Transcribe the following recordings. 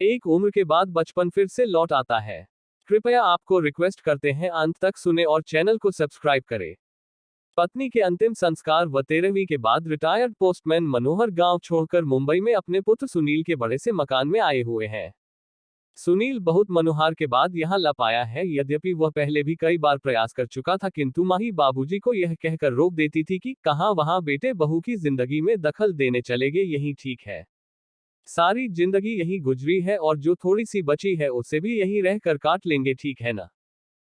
एक उम्र के बाद बचपन फिर से लौट आता है। कृपया आपको रिक्वेस्ट करते हैं अंत तक सुने और चैनल को सब्सक्राइब करें। पत्नी के अंतिम संस्कार व 13वीं के बाद रिटायर्ड पोस्टमैन मनोहर गांव छोड़कर मुंबई में अपने पुत्र सुनील के बड़े से मकान में आए हुए हैं। सुनील बहुत मनोहार के बाद यहां लप आया है। यद्यपि वह पहले भी कई बार प्रयास कर चुका था, किंतु माही बाबूजी को यह कहकर रोक देती थी कि कहां वहां बेटे बहू की जिंदगी में दखल देने चले गए, यही ठीक है। सारी जिंदगी यही गुजरी है और जो थोड़ी सी बची है उसे भी यहीं रहकर काट लेंगे, ठीक है ना।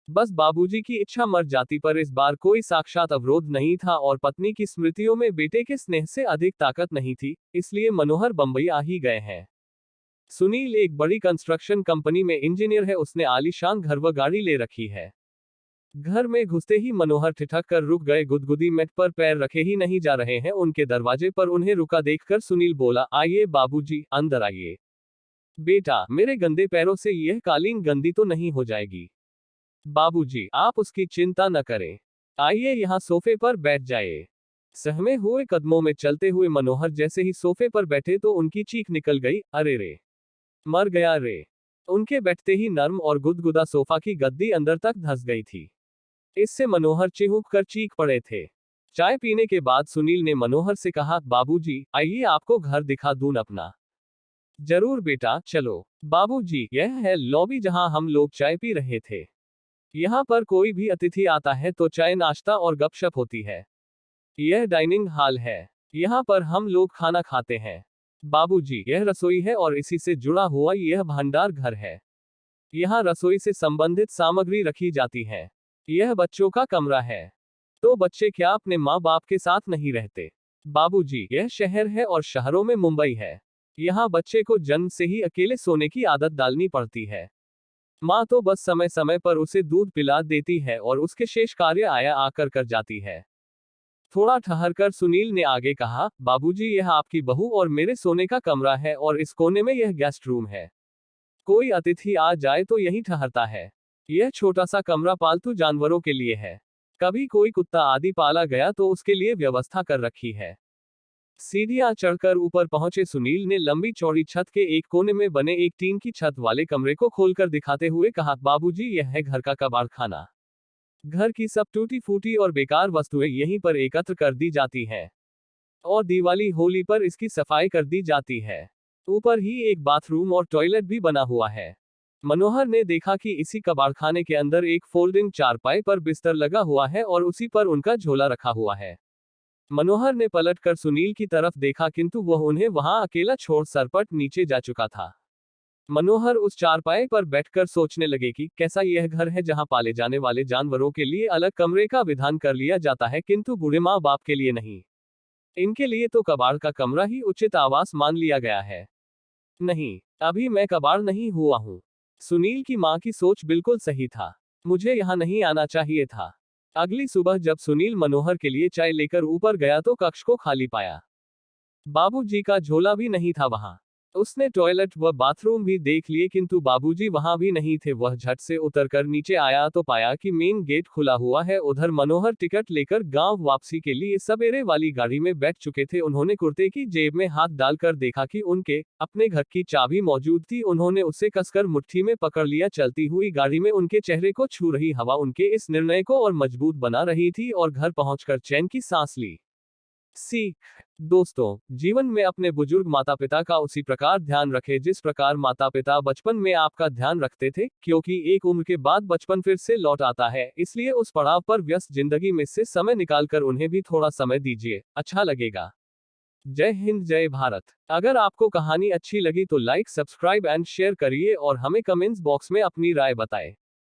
बस बाबूजी की इच्छा मर जाती, पर इस बार कोई साक्षात अवरोध नहीं था और पत्नी की स्मृतियों में बेटे के स्नेह से अधिक ताकत नहीं थी, इसलिए मनोहर बंबई आ ही गए हैं। सुनील एक बड़ी कंस्ट्रक्शन कंपनी में इंजीनियर है। उसने आलीशान घर व गाड़ी ले रखी है। घर में घुसते ही मनोहर ठिठक कर रुक गए। गुदगुदी मेट पर पैर रखे ही नहीं जा रहे हैं। उनके दरवाजे पर उन्हें रुका देखकर सुनील बोला, आइए बाबूजी, अंदर आइए। बेटा, मेरे गंदे पैरों से यह कालीन गंदी तो नहीं हो जाएगी? बाबूजी, आप उसकी चिंता न करें। आइए यहाँ सोफे पर बैठ जाइए। सहमे हुए कदमों में चलते हुए मनोहर जैसे ही सोफे पर बैठे तो उनकी चीख निकल गई, अरे रे, मर गया रे। उनके बैठते ही नर्म और गुदगुदा सोफा की गद्दी अंदर तक धंस गई थी। इससे मनोहर चिहुक कर चीख पड़े थे। चाय पीने के बाद सुनील ने मनोहर से कहा, बाबूजी, आइए आपको घर दिखा दूं अपना। जरूर बेटा, चलो। बाबूजी, यह है लॉबी जहां हम लोग चाय पी रहे थे। यहाँ पर कोई भी अतिथि आता है तो चाय नाश्ता और गपशप होती है। यह डाइनिंग हॉल है। यहाँ पर हम लोग खाना खाते हैं। बाबूजी, यह रसोई है और इसी से जुड़ा हुआ यह भंडार घर है। यहाँ रसोई से संबंधित सामग्री रखी जाती है। यह बच्चों का कमरा है। तो बच्चे क्या अपने माँ बाप के साथ नहीं रहते? बाबूजी, यह शहर है और शहरों में मुंबई है। यहाँ बच्चे को जन्म से ही अकेले सोने की आदत डालनी पड़ती है। माँ तो बस समय समय पर उसे दूध पिला देती है और उसके शेष कार्य आया आकर कर जाती है। थोड़ा ठहरकर सुनील ने आगे कहा, बाबूजी, यह आपकी बहू और मेरे सोने का कमरा है और इस कोने में यह गेस्ट रूम है। कोई अतिथि आ जाए तो यहीं ठहरता है। यह छोटा सा कमरा पालतू जानवरों के लिए है। कभी कोई कुत्ता आदि पाला गया तो उसके लिए व्यवस्था कर रखी है। सीढ़ियां चढ़कर ऊपर पहुंचे सुनील ने लंबी चौड़ी छत के एक कोने में बने एक टीन की छत वाले कमरे को खोलकर दिखाते हुए कहा, बाबूजी, यह है घर का कबाड़ खाना। घर की सब टूटी फूटी और बेकार वस्तुएं यहीं पर एकत्र कर दी जाती हैं और दिवाली होली पर इसकी सफाई कर दी जाती है। ऊपर ही एक बाथरूम और टॉयलेट भी बना हुआ है। मनोहर ने देखा कि इसी कबाड़खाने के अंदर एक फोल्डिंग चारपाई पर बिस्तर लगा हुआ है और उसी पर उनका झोला रखा हुआ है। मनोहर ने पलटकर सुनील की तरफ देखा, किंतु वह उन्हें वहां अकेला छोड़ सरपट नीचे जा चुका था। मनोहर उस चारपाई पर बैठकर सोचने लगे कि कैसा यह घर है जहां पाले जाने वाले जानवरों के लिए अलग कमरे का विधान कर लिया जाता है, किंतु बूढ़े माँ बाप के लिए नहीं। इनके लिए तो कबाड़ का कमरा ही उचित आवास मान लिया गया है। नहीं, अभी मैं कबाड़ नहीं हुआ हूँ। सुनील की माँ की सोच बिल्कुल सही था। मुझे यहाँ नहीं आना चाहिए था। अगली सुबह जब सुनील मनोहर के लिए चाय लेकर ऊपर गया तो कक्ष को खाली पाया। बाबूजी का झोला भी नहीं था वहां। उसने टॉयलेट व बाथरूम भी देख लिए, किंतु बाबूजी वहां भी नहीं थे। वह झट से उतरकर नीचे आया तो पाया कि मेन गेट खुला हुआ है। उधर मनोहर टिकट लेकर गांव वापसी के लिए सवेरे वाली गाड़ी में बैठ चुके थे। उन्होंने कुर्ते की जेब में हाथ डालकर देखा कि उनके अपने घर की चाबी मौजूद थी। उन्होंने उसे कसकर मुट्ठी में पकड़ लिया। चलती हुई गाड़ी में उनके चेहरे को छू रही हवा उनके इस निर्णय को और मजबूत बना रही थी और घर पहुंचकर चैन की सांस ली। सीख। दोस्तों, जीवन में अपने बुजुर्ग माता पिता का उसी प्रकार ध्यान रखें जिस प्रकार माता पिता बचपन में आपका ध्यान रखते थे, क्योंकि एक उम्र के बाद बचपन फिर से लौट आता है। इसलिए उस पड़ाव पर व्यस्त जिंदगी में से समय निकालकर उन्हें भी थोड़ा समय दीजिए, अच्छा लगेगा। जय हिंद, जय भारत। अगर आपको कहानी अच्छी लगी तो लाइक, सब्सक्राइब एंड शेयर करिए और हमें कमेंट्स बॉक्स में अपनी राय बताएं।